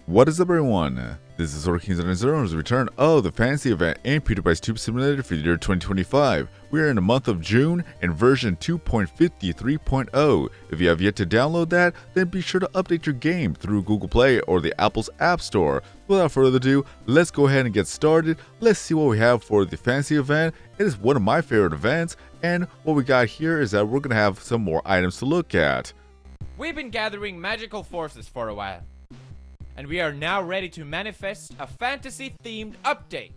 What is up, everyone? This is Kings0's return of the fantasy event in Pewdiepie's Tube Simulator for the year 2025. We are in the month of June in version 2.53.0. If you have yet to download that, then be sure to update your game through Google Play or the Apple's App Store. Without further ado, let's go ahead and get started. Let's see what we have for the fantasy event. It is one of my favorite events, and what we got here is that we're going to have some more items to look at. We've been gathering magical forces for a while, and we are now ready to manifest a fantasy-themed update.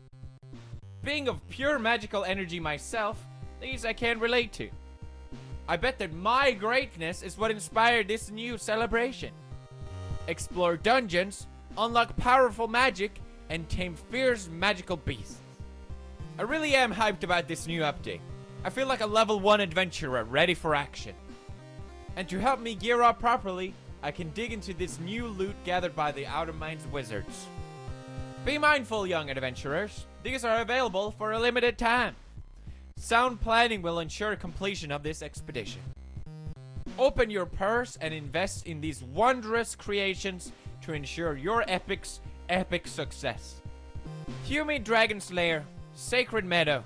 Being of pure magical energy myself, these I can relate to. I bet that my greatness is what inspired this new celebration. Explore dungeons, unlock powerful magic, and tame fierce magical beasts. I really am hyped about this new update. I feel like a level 1 adventurer ready for action. And to help me gear up properly, I can dig into this new loot gathered by the Outer Minds wizards. Be mindful, young adventurers. These are available for a limited time. Sound planning will ensure completion of this expedition. Open your purse and invest in these wondrous creations to ensure your epic's epic success. Humid Dragon Slayer, Sacred Meadow,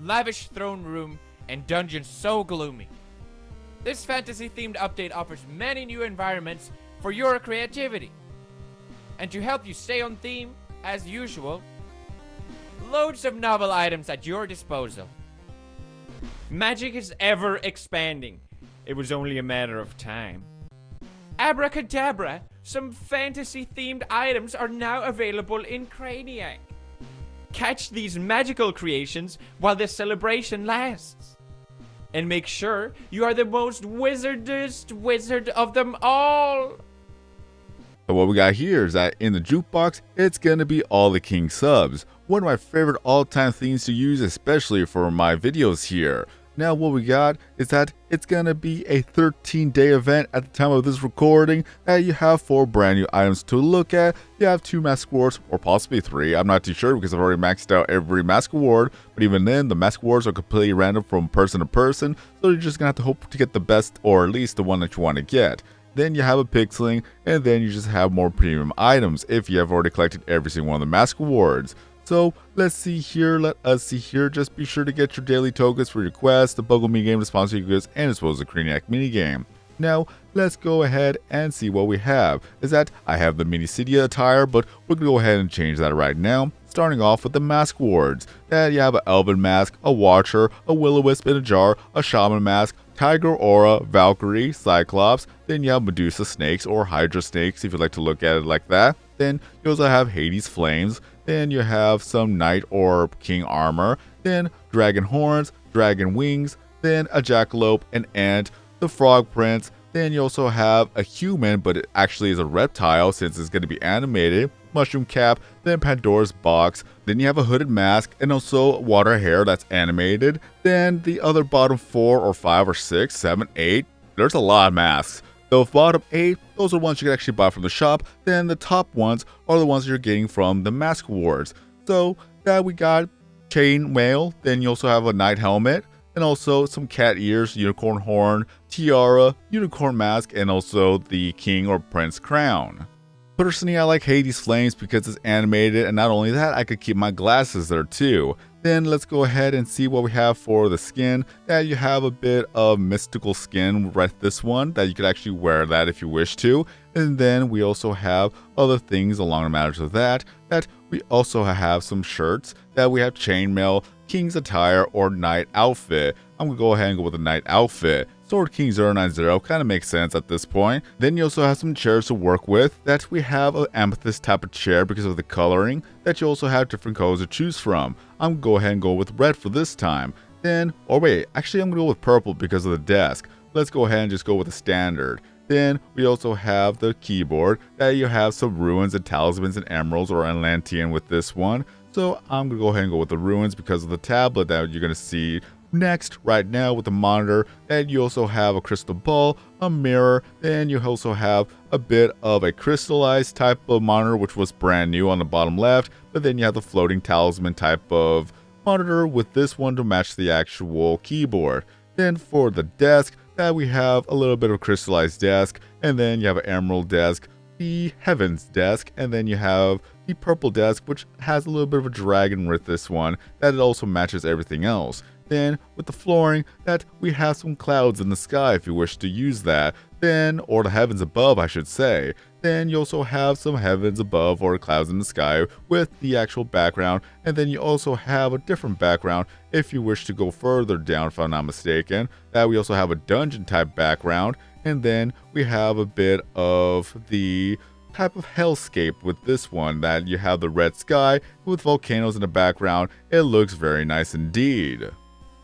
Lavish Throne Room, and Dungeons So Gloomy. This fantasy-themed update offers many new environments for your creativity. And to help you stay on theme, as usual, loads of novel items at your disposal. Magic is ever expanding. It was only a matter of time. Abracadabra, some fantasy-themed items are now available in Craniac. Catch these magical creations while the celebration lasts. And make sure you are the most wizardest wizard of them all. So what we got here is that in the jukebox, it's going to be all the King subs. One of my favorite all-time themes to use, especially for my videos here. Now what we got is that it's going to be a 13-day event at the time of this recording that you have 4 brand new items to look at. You have 2 mask awards, or possibly 3. I'm not too sure because I've already maxed out every mask award. But even then, the mask awards are completely random from person to person. So you're just going to have to hope to get the best, or at least the one that you want to get. Then you have a pixeling, and then you just have more premium items if you have already collected every single one of the mask awards. So let's see here, let us see here. Just be sure to get your daily tokens for your quests, the Buggle minigame to sponsor your goods, and as well as the Craniac minigame. Now, let's go ahead and see what we have. Is that I have the Mini City attire, but we're going to go ahead and change that right now. Starting off with the mask awards. That you have an Elven mask, a Watcher, a Will-O-Wisp in a jar, a Shaman mask, Tiger Aura, Valkyrie, Cyclops. Then you have Medusa snakes or Hydra snakes if you like to look at it like that. Then you also have Hades flames. Then you have some Knight or King armor. Then dragon horns, dragon wings. Then a jackalope, an ant, the frog prince. Then you also have a human, but it actually is a reptile since it's going to be animated. Mushroom cap, then Pandora's box, then you have a hooded mask, and also water hair that's animated. Then the other bottom 4 or 5 or 6, 7, 8, there's a lot of masks. The bottom 8, those are ones you can actually buy from the shop. Then the top ones are the ones you're getting from the mask awards. So that we got chain mail, then you also have a knight helmet, and also some cat ears, unicorn horn, tiara, unicorn mask, and also the king or prince crown. Personally, I like Hades Flames because it's animated, and not only that, I could keep my glasses there too. Then let's go ahead and see what we have for the skin. That you have a bit of mystical skin with this one, that you could actually wear that if you wish to. And then we also have other things along the matters of that we also have some shirts, that we have chainmail, King's attire, or knight outfit. I'm going to go ahead and go with the knight outfit. Sword King 090 kind of makes sense at this point. Then you also have some chairs to work with, that we have an amethyst type of chair because of the coloring, that you also have different colors to choose from. I'm going to go ahead and go with red for this time. Then, or wait, actually I'm going to go with purple because of the desk. Let's go ahead and just go with the standard. Then we also have the keyboard, that you have some ruins and talismans and emeralds or Atlantean with this one. So I'm going to go ahead and go with the ruins because of the tablet that you're going to see next right now with the monitor. And you also have a crystal ball, a mirror, then you also have a bit of a crystallized type of monitor which was brand new on the bottom left, but then you have the floating talisman type of monitor with this one to match the actual keyboard. Then for the desk, that we have a little bit of crystallized desk, and then you have an emerald desk, the Heavens desk, and then you have the purple desk, which has a little bit of a dragon with this one, that it also matches everything else. Then with the flooring, that we have some clouds in the sky if you wish to use that. Then, or the heavens above, I should say. Then you also have some heavens above or clouds in the sky with the actual background. And then you also have a different background if you wish to go further down, if I'm not mistaken. That we also have a dungeon type background. And then we have a bit of the type of hellscape with this one, that you have the red sky with volcanoes in the background. It looks very nice indeed.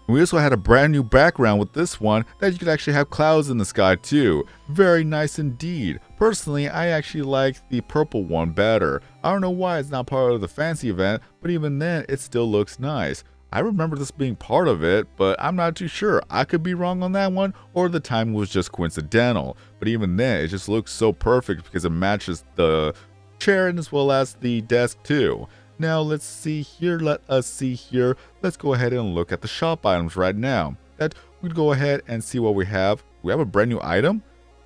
We also had a brand new background with this one that you could actually have clouds in the sky too. Very nice indeed. Personally, I actually like the purple one better. I don't know why it's not part of the fancy event, but even then it still looks nice. I remember this being part of it, but I'm not too sure. I could be wrong on that one, or the timing was just coincidental. But even then, it just looks so perfect because it matches the chair and as well as the desk too. Now let's see here, let us see here. Let's go ahead and look at the shop items right now. That we'd go ahead and see what we have. We have a brand new item.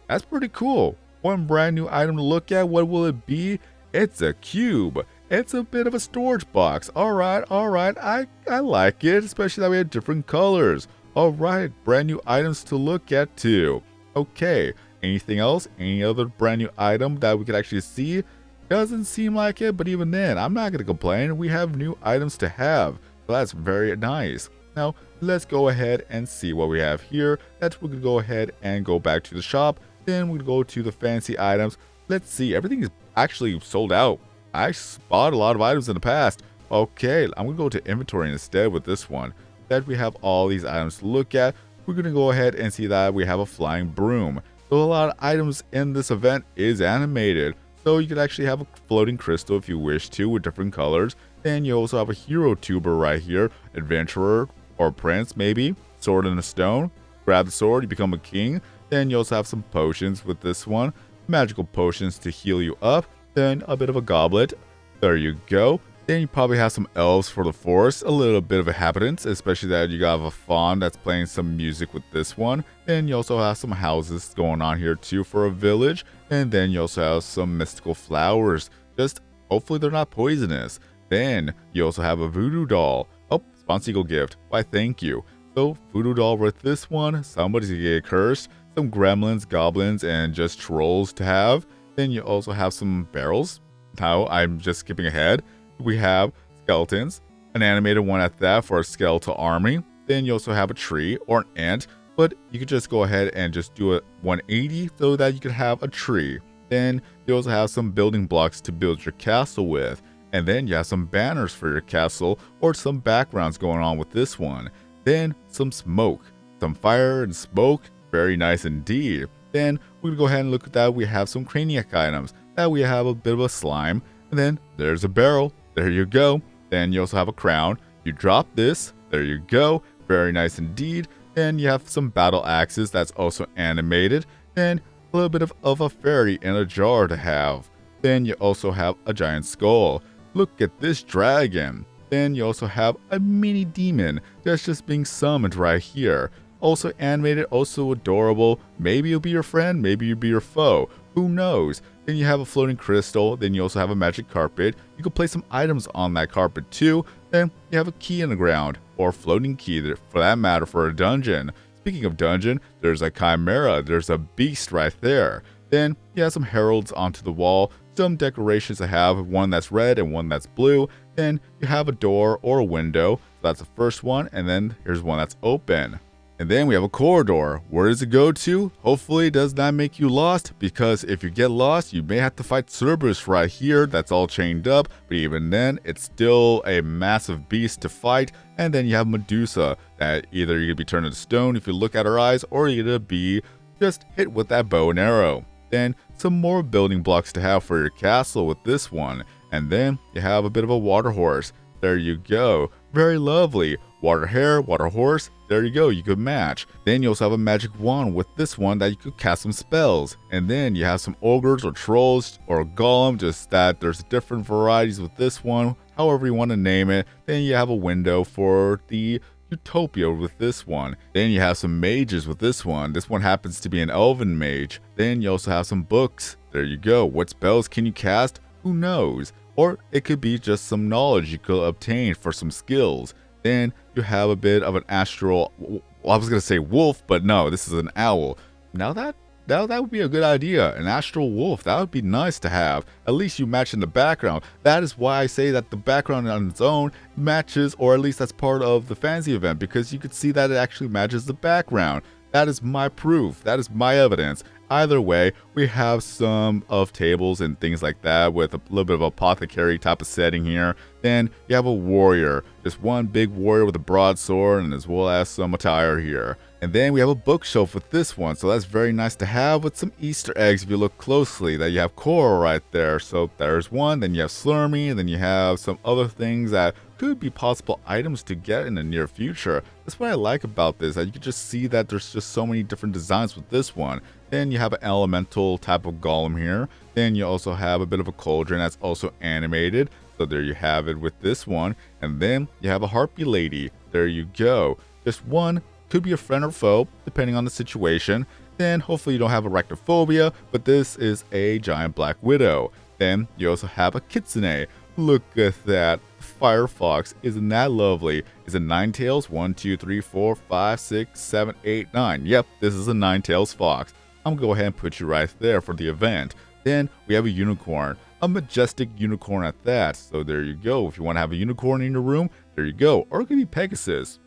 That's pretty cool. One brand new item to look at. What will it be? It's a cube. It's a bit of a storage box. Alright, I like it, especially that we have different colors. Alright, brand new items to look at too. Okay, anything else? Any other brand new item that we could actually see? Doesn't seem like it, but even then, I'm not going to complain. We have new items to have, so that's very nice. Now, let's go ahead and see what we have here. That's we can go ahead and go back to the shop. Then we go to the fancy items. Let's see, everything is actually sold out. I bought a lot of items in the past. Okay, I'm going to go to inventory instead with this one. That we have all these items to look at. We're going to go ahead and see that we have a flying broom. So a lot of items in this event is animated. So you could actually have a floating crystal if you wish to with different colors. Then you also have a hero tuber right here. Adventurer or prince maybe. Sword in a stone. Grab the sword, you become a king. Then you also have some potions with this one. Magical potions to heal you up. Then a bit of a goblet. There you go. Then you probably have some elves for the forest, a little bit of inhabitants, especially that you got a fawn that's playing some music with this one. Then you also have some houses going on here too for a village. And then you also have some mystical flowers. Just hopefully they're not poisonous. Then you also have a voodoo doll. Oh, Spawn Eagle gift. Why, thank you. So voodoo doll with this one. Somebody's gonna get cursed. Some gremlins, goblins, and just trolls to have. Then you also have some barrels. Now I'm just skipping ahead. We have skeletons, an animated one at that for a skeletal army. Then you also have a tree or an ant, but you could just go ahead and just do a 180 so that you could have a tree. Then you also have some building blocks to build your castle with. And then you have some banners for your castle or some backgrounds going on with this one. Then some smoke, some fire and smoke. Very nice indeed. Then we can go ahead and look at that. We have some craniac items. That we have a bit of a slime. And then there's a barrel. There you go. Then you also have a crown. You drop this. There you go. Very nice indeed. Then you have some battle axes that's also animated. Then a little bit of a fairy in a jar to have. Then you also have a giant skull. Look at this dragon. Then you also have a mini demon that's just being summoned right here. Also animated, also adorable. Maybe you'll be your friend, maybe you'll be your foe. Who knows? Then you have a floating crystal. Then you also have a magic carpet. You can place some items on that carpet too. Then you have a key in the ground, or floating key for that matter for a dungeon. Speaking of dungeon, there's a chimera. There's a beast right there. Then you have some heralds onto the wall. Some decorations I have, one that's red and one that's blue. Then you have a door or a window. So that's the first one. And then here's one that's open. And then we have a corridor. Where does it go to? Hopefully it does not make you lost, because if you get lost, you may have to fight Cerberus right here that's all chained up, but even then, it's still a massive beast to fight. And then you have Medusa, that either you're going to be turned into stone if you look at her eyes, or you're going to be just hit with that bow and arrow. Then some more building blocks to have for your castle with this one. And then you have a bit of a water horse. There you go. Very lovely. Water hare, water horse. There you go, you could match. Then you also have a magic wand with this one that you could cast some spells. And then you have some ogres or trolls or a golem, just that there's different varieties with this one, however you want to name it. Then you have a window for the Utopia with this one. Then you have some mages with this one. This one happens to be an elven mage. Then you also have some books. There you go. What spells can you cast? Who knows? Or it could be just some knowledge you could obtain for some skills. Then you have a bit of an astral, well, I was going to say wolf, but no, this is an owl. Now that would be a good idea. An astral wolf, that would be nice to have. At least you match in the background. That is why I say that the background on its own matches, or at least that's part of the fantasy event, because you could see that it actually matches the background. That is my proof. That is my evidence. Either way, we have some of tables and things like that with a little bit of apothecary type of setting here. Then you have a warrior, just one big warrior with a broadsword, and as well as some attire here. And then we have a bookshelf with this one, so that's very nice to have with some Easter eggs if you look closely. That you have coral right there, so there's one. Then you have Slurmy, and then you have some other things that could be possible items to get in the near future. That's what I like about this, that you can just see that there's just so many different designs with this one. Then you have an elemental type of golem here. Then you also have a bit of a cauldron that's also animated. So there you have it with this one. And then you have a harpy lady. There you go. Just one, could be a friend or foe, depending on the situation. Then hopefully you don't have arachnophobia, but this is a giant black widow. Then you also have a kitsune. Look at that. Firefox, isn't that lovely? Is it 9 tails? 1, 2, 3, 4, 5, 6, 7, 8, 9. Yep, this is a 9 tails fox. I'm gonna go ahead and put you right there for the event. Then we have a unicorn, a majestic unicorn at that. So there you go. If you want to have a unicorn in your room, there you go. Or it could be Pegasus.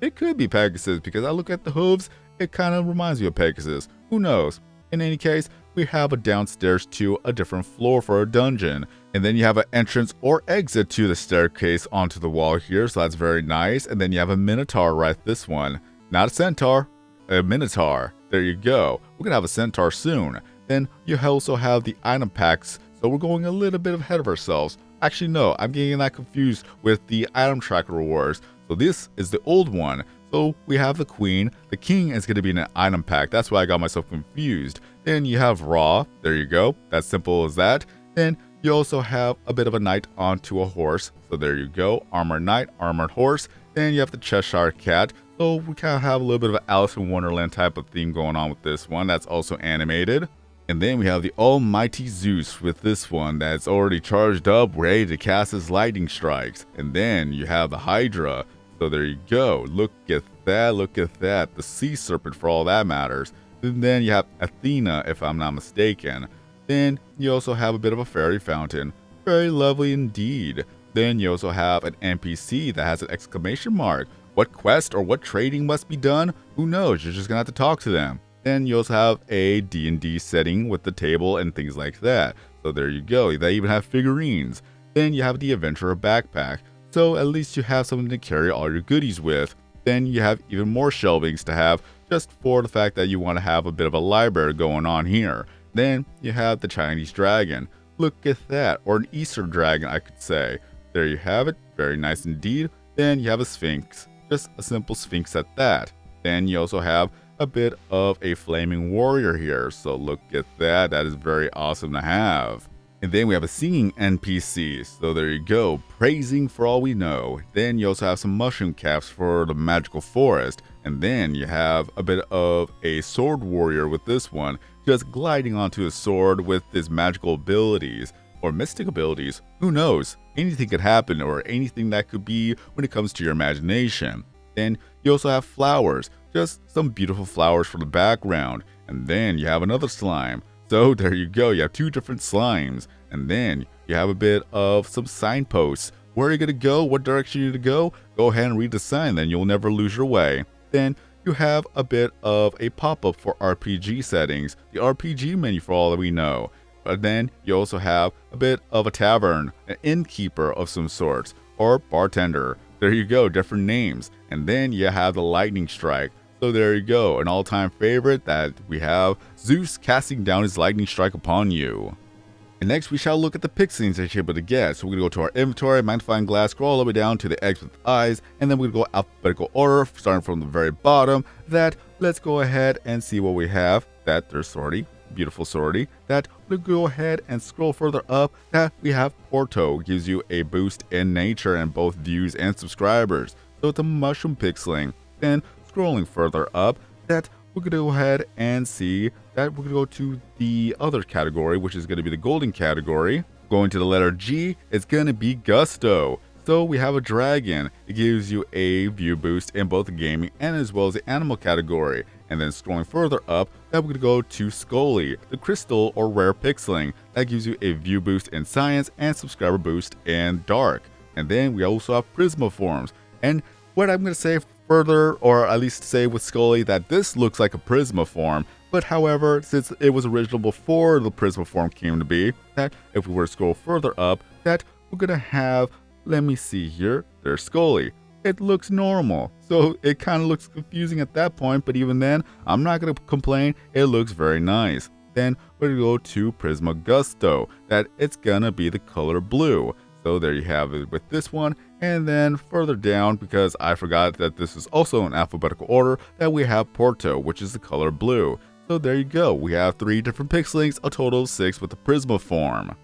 It could be Pegasus because I look at the hooves, it kind of reminds me of Pegasus. Who knows? In any case, we have a downstairs to a different floor for a dungeon. And then you have an entrance or exit to the staircase onto the wall here, so that's very nice. And then you have a minotaur right this one. Not a centaur, a minotaur. There you go. We're going to have a centaur soon. Then you also have the item packs, so we're going a little bit ahead of ourselves. Actually, no, I'm getting that confused with the item tracker rewards. So this is the old one. So we have the queen. The king is going to be in an item pack. That's why I got myself confused. Then you have Raw. There you go. That's simple as that. Then you also have a bit of a knight onto a horse. So there you go. Armored knight, armored horse. Then you have the Cheshire cat. So we kind of have a little bit of an Alice in Wonderland type of theme going on with this one. That's also animated. And then we have the almighty Zeus with this one that's already charged up, ready to cast his lightning strikes. And then you have the Hydra. So there you go. Look at that. Look at that. The sea serpent for all that matters. And then you have Athena, if I'm not mistaken. Then you also have a bit of a fairy fountain. Very lovely indeed. Then you also have an NPC that has an exclamation mark. What quest or what trading must be done? Who knows? You're just gonna have to talk to them. Then you also have a D&D setting with the table and things like that. So there you go. They even have figurines. Then you have the adventurer backpack. So at least you have something to carry all your goodies with. Then you have even more shelvings to have just for the fact that you want to have a bit of a library going on here. Then you have the Chinese dragon. Look at that. Or an Easter dragon, I could say. There you have it. Very nice indeed. Then you have a sphinx. Just a simple sphinx at that. Then you also have a bit of a flaming warrior here. So look at that. That is very awesome to have. And then we have a singing NPC. So there you go. Praising for all we know. Then you also have some mushroom caps for the magical forest. And then you have a bit of a sword warrior with this one. Just gliding onto a sword with his magical abilities. Or mystic abilities. Who knows? Anything could happen or anything that could be when it comes to your imagination. Then you also have flowers. Just some beautiful flowers for the background. And then you have another slime. So there you go. You have two different slimes. And then you have a bit of some signposts. Where are you going to go? What direction are you going to go? Go ahead and read the sign. Then you'll never lose your way. Then you have a bit of a pop-up for RPG settings. The RPG menu for all that we know. But then you also have a bit of a tavern, an innkeeper of some sorts, or bartender. There you go, different names. And then you have the lightning strike. So there you go, an all-time favorite that we have Zeus casting down his lightning strike upon you. And next we shall look at the pixels that you're able to get. So we're going to go to our inventory, magnifying glass, scroll all the way down to the eggs with eyes, and then we're going to go alphabetical order, starting from the very bottom. Let's go ahead and see what we have. There's Sortie. Beautiful Sortie. We'll go ahead and scroll further up. That we have Porto, gives you a boost in nature and both views and subscribers. So it's a mushroom pixeling. Then scrolling further up, that we're going to go ahead and see that we're going to go to the other category, which is going to be the golden category. Going to the letter G, it's going to be Gusto. So we have a dragon. It gives you a view boost in both the gaming and as well as the animal category. And then scrolling further up, that we're going to go to Scully, the crystal or rare pixeling. That gives you a view boost in science and subscriber boost in dark. And then we also have Prismaforms. And what I'm going to say further, or at least say with Scully, that this looks like a Prismaform. But however, since it was original before the Prismaform came to be, that if we were to scroll further up, that we're going to have, let me see here, there's Scully. It looks normal, so it kind of looks confusing at that point, but even then, I'm not going to complain, it looks very nice. Then we're going to go to Prisma Gusto, that it's going to be the color blue. So there you have it with this one, and then further down, because I forgot that this is also in alphabetical order, that we have Porto, which is the color blue. So there you go, we have 3 different pixelings, a total of 6 with the Prismaform.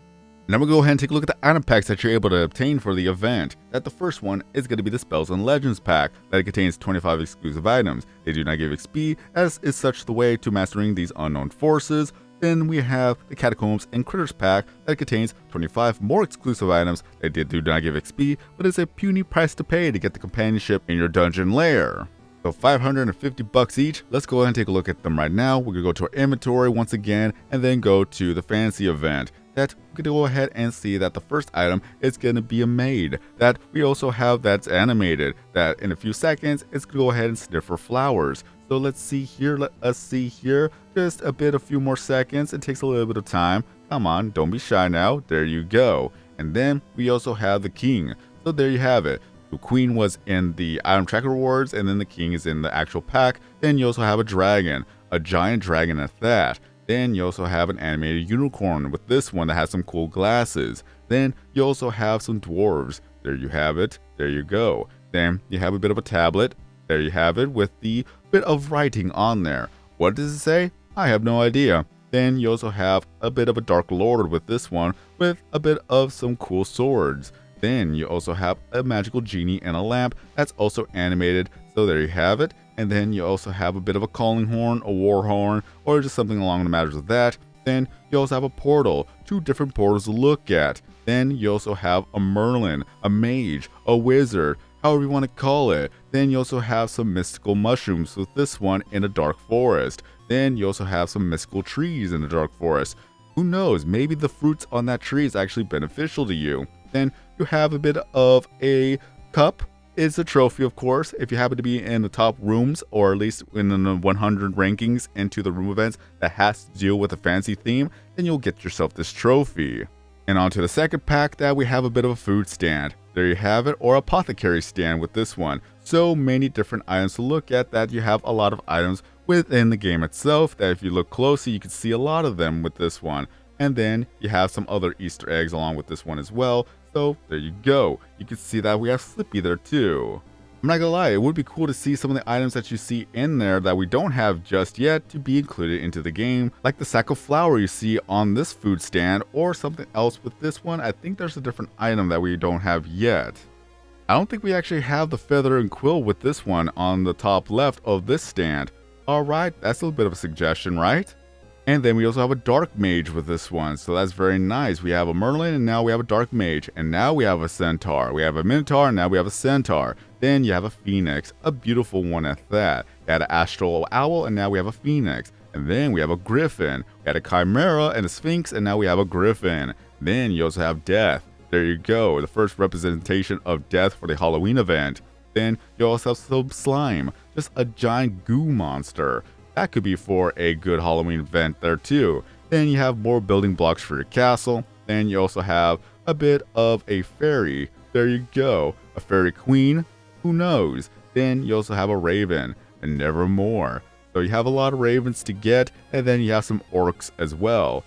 Now we'll go ahead and take a look at the item packs that you're able to obtain for the event. That the first one is going to be the Spells and Legends pack, that it contains 25 exclusive items. They do not give XP, as is such the way to mastering these unknown forces. Then we have the Catacombs and Critters pack that contains 25 more exclusive items that do not give XP, but it's a puny price to pay to get the companionship in your dungeon lair. So $550 each. Let's go ahead and take a look at them right now. We're going to go to our inventory once again and then go to the fantasy event. That we're going to go ahead and see that the first item is going to be a maid. That we also have that's animated. That in a few seconds, it's going to go ahead and sniff for flowers. So let's see here. Let us see here. Just a few more seconds. It takes a little bit of time. Come on, don't be shy now. There you go. And then we also have the king. So there you have it. The queen was in the item tracker rewards, and then the king is in the actual pack. Then you also have a dragon, a giant dragon at that. Then you also have an animated unicorn with this one that has some cool glasses. Then you also have some dwarves. There you have it. There you go. Then you have a bit of a tablet. There you have it with the bit of writing on there. What does it say? I have no idea. Then you also have a bit of a Dark Lord with this one with a bit of some cool swords. Then you also have a magical genie and a lamp that's also animated. So there you have it. And then you also have a bit of a calling horn, a war horn, or just something along the matters of that. Then you also have a portal, 2 different portals to look at. Then you also have a Merlin, a mage, a wizard, however you want to call it. Then you also have some mystical mushrooms with this one in a dark forest. Then you also have some mystical trees in the dark forest. Who knows, maybe the fruits on that tree is actually beneficial to you. Then you have a bit of a cup. It's a trophy, of course. If you happen to be in the top rooms, or at least in the 100 rankings into the room events that has to deal with a fantasy theme, then you'll get yourself this trophy. And on to the second pack, that we have a bit of a food stand. There you have it, or apothecary stand with this one. So many different items to look at that you have a lot of items within the game itself that if you look closely, you can see a lot of them with this one. And then you have some other Easter eggs along with this one as well. So there you go. You can see that we have Slippy there too. I'm not gonna lie, it would be cool to see some of the items that you see in there that we don't have just yet to be included into the game, like the sack of flour you see on this food stand, or something else with this one. I think there's a different item that we don't have yet. I don't think we actually have the feather and quill with this one on the top left of this stand. Alright, that's a little bit of a suggestion, right? And then we also have a dark mage with this one, so that's very nice. We have a Merlin, and now we have a dark mage, and now we have a centaur. We have a minotaur, and now we have a centaur. Then you have a phoenix, a beautiful one at that. We had an astral owl, and now we have a phoenix. And then we have a griffin. We had a chimera and a sphinx, and now we have a griffin. Then you also have death. There you go, the first representation of death for the Halloween event. Then you also have some slime, just a giant goo monster. That could be for a good Halloween event there too. Then you have more building blocks for your castle. Then you also have a bit of a fairy. There you go. A fairy queen. Who knows? Then you also have a raven. And never more. So you have a lot of ravens to get. And then you have some orcs as well.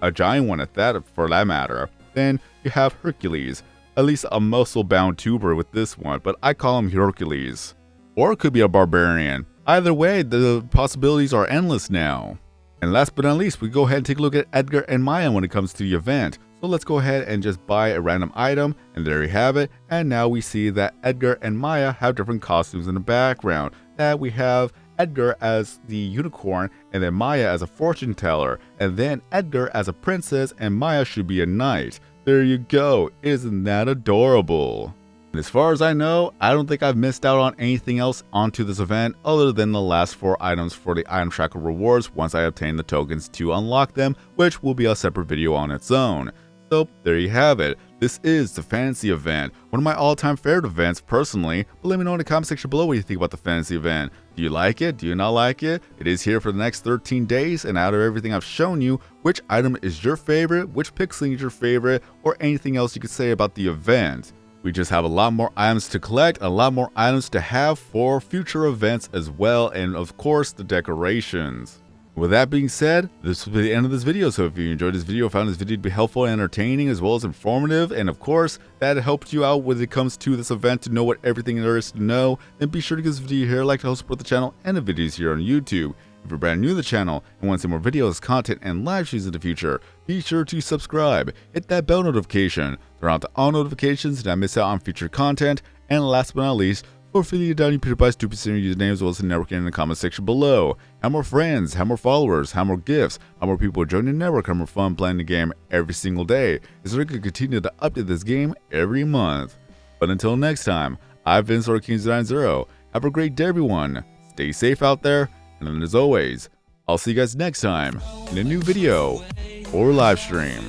A giant one at that, for that matter. Then you have Hercules. At least a muscle-bound tuber with this one. But I call him Hercules. Or it could be a barbarian. Either way, the possibilities are endless now. And last but not least, we go ahead and take a look at Edgar and Maya when it comes to the event. So let's go ahead and just buy a random item, and there you have it. And now we see that Edgar and Maya have different costumes in the background. That we have Edgar as the unicorn, and then Maya as a fortune teller, and then Edgar as a princess, and Maya should be a knight. There you go. Isn't that adorable? And as far as I know, I don't think I've missed out on anything else onto this event other than the last 4 items for the item tracker rewards once I obtain the tokens to unlock them, which will be a separate video on its own. So there you have it. This is the fantasy event, one of my all-time favorite events personally, but let me know in the comment section below what you think about the fantasy event. Do you like it? Do you not like it? It is here for the next 13 days, and out of everything I've shown you, which item is your favorite, which pixeling is your favorite, or anything else you could say about the event. We just have a lot more items to collect, a lot more items to have for future events as well, and of course the decorations. With that being said, this will be the end of this video, so if you enjoyed this video, found this video to be helpful and entertaining as well as informative, and of course, that helped you out when it comes to this event to know what everything there is to know, then be sure to give this video here a like to help support the channel and the videos here on YouTube. If you're brand new to the channel and want to see more videos, content, and live streams in the future, be sure to subscribe, hit that bell notification, turn on all notifications to not miss out on future content, and last but not least, feel free to down your PewDiePie stupid senior username as well as the networking in the comment section below. Have more friends, have more followers, have more gifts, have more people join the network, have more fun playing the game every single day, so we can continue to update this game every month. But until next time, I've been SorkKings90. Have a great day everyone, stay safe out there, and then as always, I'll see you guys next time in a new video or live stream.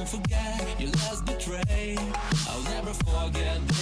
Forget your last betray. I'll never forget.